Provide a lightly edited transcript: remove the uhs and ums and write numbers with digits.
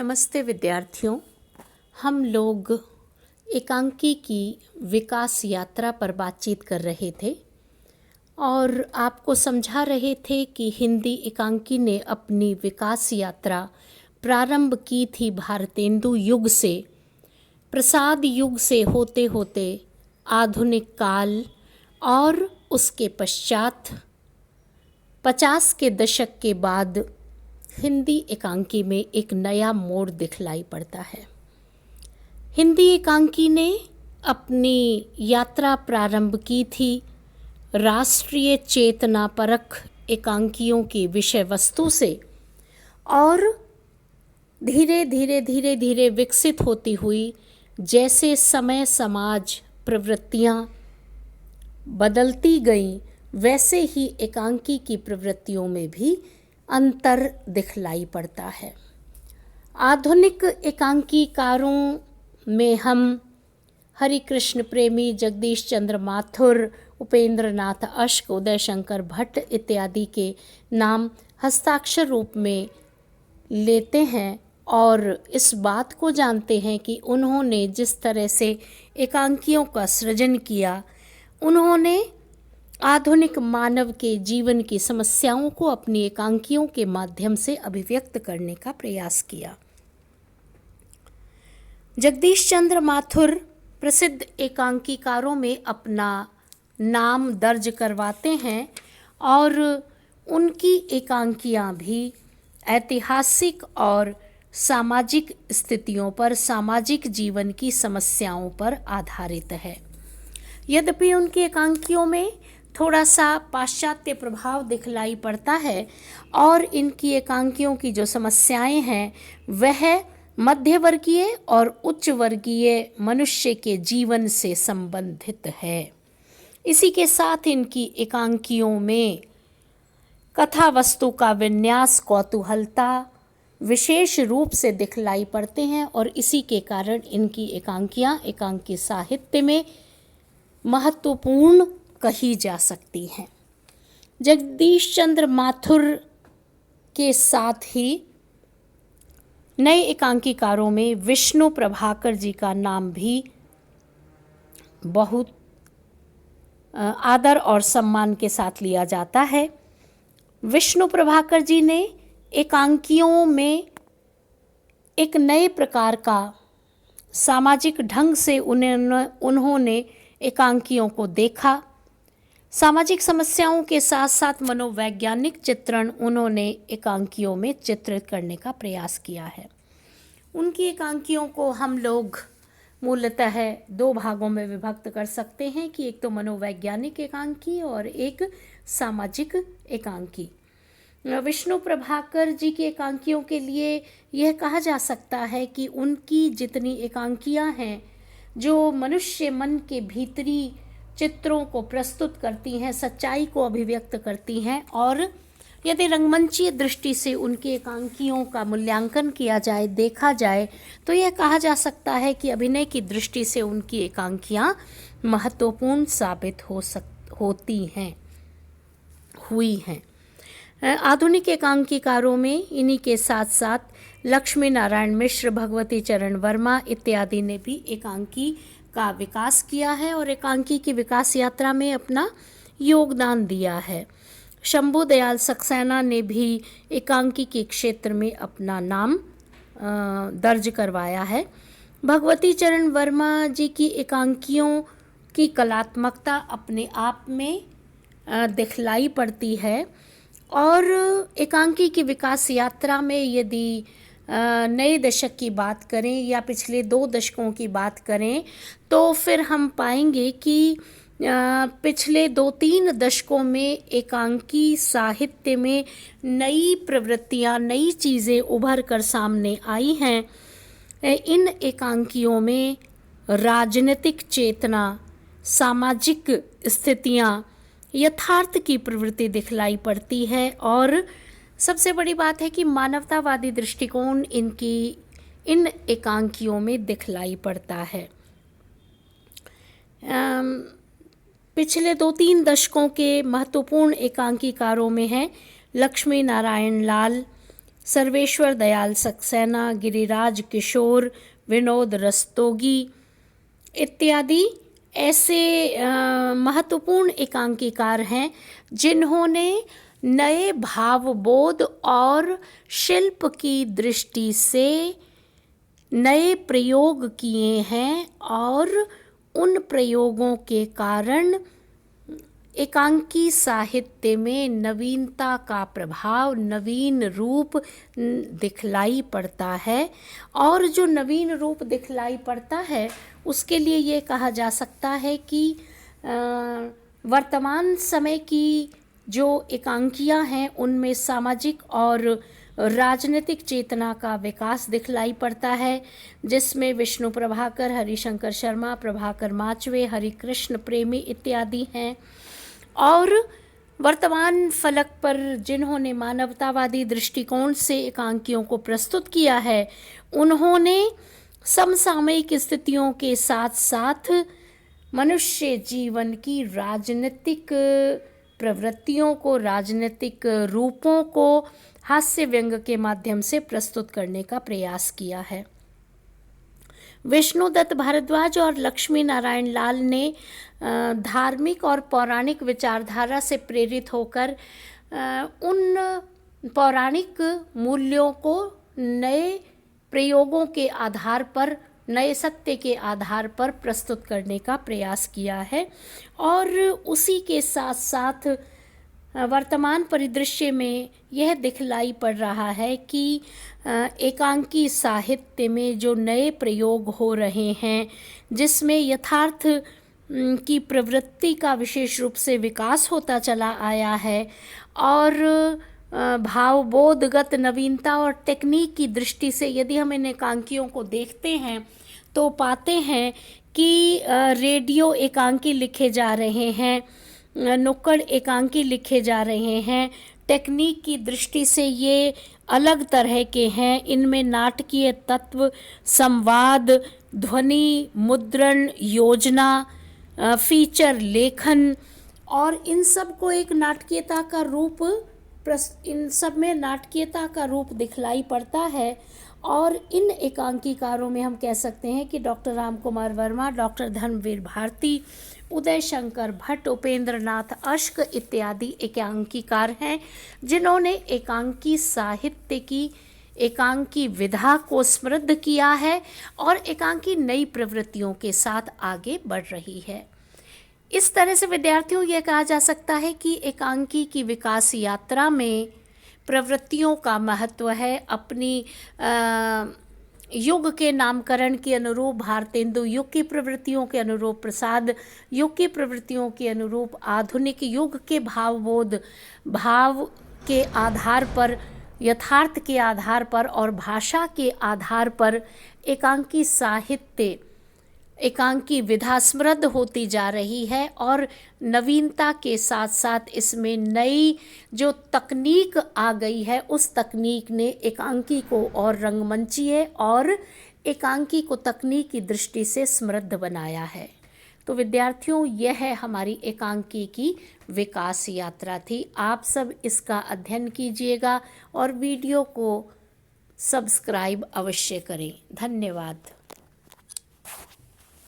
नमस्ते विद्यार्थियों। हम लोग एकांकी की विकास यात्रा पर बातचीत कर रहे थे और आपको समझा रहे थे कि हिंदी एकांकी ने अपनी विकास यात्रा प्रारंभ की थी भारतेंदु युग से, प्रसाद युग से होते होते आधुनिक काल और उसके पश्चात 50 के दशक के बाद हिंदी एकांकी में एक नया मोड़ दिखलाई पड़ता है। हिंदी एकांकी ने अपनी यात्रा प्रारंभ की थी राष्ट्रीय चेतना परख एकांकियों की विषय वस्तु से और धीरे धीरे विकसित होती हुई जैसे समय समाज प्रवृत्तियां बदलती गईं, वैसे ही एकांकी की प्रवृत्तियों में भी अंतर दिखलाई पड़ता है। आधुनिक एकांकीकारों में हम हरिकृष्ण प्रेमी, जगदीश चंद्र माथुर, उपेंद्र नाथ अश्क, उदय शंकर भट्ट इत्यादि के नाम हस्ताक्षर रूप में लेते हैं और इस बात को जानते हैं कि उन्होंने जिस तरह से एकांकियों का सृजन किया, उन्होंने आधुनिक मानव के जीवन की समस्याओं को अपनी एकांकियों के माध्यम से अभिव्यक्त करने का प्रयास किया। जगदीश चंद्र माथुर प्रसिद्ध एकांकीकारों में अपना नाम दर्ज करवाते हैं और उनकी एकांकियां भी ऐतिहासिक और सामाजिक स्थितियों पर, सामाजिक जीवन की समस्याओं पर आधारित है। यद्यपि उनकी एकांकियों में थोड़ा सा पाश्चात्य प्रभाव दिखलाई पड़ता है और इनकी एकांकियों की जो समस्याएं हैं वह मध्यवर्गीय और उच्च वर्गीय मनुष्य के जीवन से संबंधित है। इसी के साथ इनकी एकांकियों में कथा वस्तु का विन्यास, कौतूहलता विशेष रूप से दिखलाई पड़ते हैं और इसी के कारण इनकी एकांकियां एकांकी साहित्य में महत्वपूर्ण कही जा सकती हैं। जगदीश चंद्र माथुर के साथ ही नए एकांकीकारों में विष्णु प्रभाकर जी का नाम भी बहुत आदर और सम्मान के साथ लिया जाता है। विष्णु प्रभाकर जी ने एकांकियों में एक नए प्रकार का सामाजिक ढंग से उन्होंने एकांकियों को देखा। सामाजिक समस्याओं के साथ साथ मनोवैज्ञानिक चित्रण उन्होंने एकांकियों में चित्रित करने का प्रयास किया है। उनकी एकांकियों को हम लोग मूलतः दो भागों में विभक्त कर सकते हैं कि एक तो मनोवैज्ञानिक एकांकी और एक सामाजिक एकांकी। विष्णु प्रभाकर जी की एकांकियों के लिए यह कहा जा सकता है कि उनकी जितनी एकांकियां हैं जो मनुष्य मन के भीतरी चित्रों को प्रस्तुत करती हैं, सच्चाई को अभिव्यक्त करती हैं, और यदि रंगमंचीय दृष्टि से उनके एकांकियों का मूल्यांकन किया जाए, देखा जाए, तो यह कहा जा सकता है कि अभिनय की दृष्टि से उनकी एकांकियां महत्वपूर्ण साबित होती हैं, हुई हैं। आधुनिक एकांकीकारों में इन्हीं के साथ साथ लक्ष्मी नारायण मिश्र, भगवती चरण वर्मा इत्यादि ने भी एकांकी का विकास किया है और एकांकी की विकास यात्रा में अपना योगदान दिया है। शंभू दयाल सक्सेना ने भी एकांकी के क्षेत्र में अपना नाम दर्ज करवाया है। भगवती चरण वर्मा जी की एकांकियों की कलात्मकता अपने आप में दिखलाई पड़ती है और एकांकी की विकास यात्रा में यदि नए दशक की बात करें या पिछले 2 दशकों की बात करें तो फिर हम पाएंगे कि पिछले 2-3 दशकों में एकांकी साहित्य में नई प्रवृत्तियां, नई चीज़ें उभर कर सामने आई हैं। इन एकांकियों में राजनीतिक चेतना, सामाजिक स्थितियां, यथार्थ की प्रवृत्ति दिखलाई पड़ती है और सबसे बड़ी बात है कि मानवतावादी दृष्टिकोण इन एकांकियों में दिखलाई पड़ता है। पिछले 2-3 दशकों के महत्वपूर्ण एकांकीकारों में हैं लक्ष्मी नारायण लाल, सर्वेश्वर दयाल सक्सेना, गिरिराज किशोर, विनोद रस्तोगी इत्यादि ऐसे महत्वपूर्ण एकांकीकार हैं जिन्होंने नए भावबोध और शिल्प की दृष्टि से नए प्रयोग किए हैं और उन प्रयोगों के कारण एकांकी साहित्य में नवीनता का प्रभाव, नवीन रूप दिखलाई पड़ता है। और जो नवीन रूप दिखलाई पड़ता है उसके लिए ये कहा जा सकता है कि वर्तमान समय की जो एकांकियाँ हैं उनमें सामाजिक और राजनीतिक चेतना का विकास दिखलाई पड़ता है, जिसमें विष्णु प्रभाकर, हरिशंकर शर्मा, प्रभाकर माचवे, हरिकृष्ण प्रेमी इत्यादि हैं। और वर्तमान फलक पर जिन्होंने मानवतावादी दृष्टिकोण से एकांकियों को प्रस्तुत किया है, उन्होंने समसामयिक स्थितियों के साथ साथ मनुष्य जीवन की राजनीतिक प्रवृत्तियों को, राजनीतिक रूपों को हास्य व्यंग के माध्यम से प्रस्तुत करने का प्रयास किया है। विष्णुदत्त भारद्वाज और लक्ष्मी नारायण लाल ने धार्मिक और पौराणिक विचारधारा से प्रेरित होकर उन पौराणिक मूल्यों को नए प्रयोगों के आधार पर, नए सत्य के आधार पर प्रस्तुत करने का प्रयास किया है। और उसी के साथ साथ वर्तमान परिदृश्य में यह दिखलाई पड़ रहा है कि एकांकी साहित्य में जो नए प्रयोग हो रहे हैं, जिसमें यथार्थ की प्रवृत्ति का विशेष रूप से विकास होता चला आया है और भावबोधगत नवीनता और टेक्निक की दृष्टि से यदि हम इन एकांकियों को देखते हैं तो पाते हैं कि रेडियो एकांकी लिखे जा रहे हैं, नुक्कड़ एकांकी लिखे जा रहे हैं। टेक्निक की दृष्टि से ये अलग तरह के हैं। इनमें नाटकीय तत्व, संवाद, ध्वनि मुद्रण, योजना, फीचर लेखन और इन सब को एक नाटकीयता का रूप, इन सब में नाटकीयता का रूप दिखलाई पड़ता है। और इन एकांकीकारों में हम कह सकते हैं कि डॉक्टर राम कुमार वर्मा, डॉक्टर धर्मवीर भारती, उदय शंकर भट्ट, उपेंद्र नाथ अश्क इत्यादि एकांकीकार हैं जिन्होंने एकांकी साहित्य की एकांकी विधा को समृद्ध किया है और एकांकी नई प्रवृत्तियों के साथ आगे बढ़ रही है। इस तरह से विद्यार्थियों यह कहा जा सकता है कि एकांकी की विकास यात्रा में प्रवृत्तियों का महत्व है। अपनी युग के नामकरण के अनुरूप भारतेंदु युग की प्रवृत्तियों के अनुरूप, प्रसाद युग की प्रवृत्तियों के अनुरूप, आधुनिक युग के भावबोध, भाव के आधार पर, यथार्थ के आधार पर और भाषा के आधार पर एकांकी साहित्य, एकांकी विधा समृद्ध होती जा रही है और नवीनता के साथ साथ इसमें नई जो तकनीक आ गई है, उस तकनीक ने एकांकी को और रंगमंचीय और एकांकी को तकनीक की दृष्टि से समृद्ध बनाया है। तो विद्यार्थियों, यह है हमारी एकांकी की विकास यात्रा थी। आप सब इसका अध्ययन कीजिएगा और वीडियो को सब्सक्राइब अवश्य करें। धन्यवाद।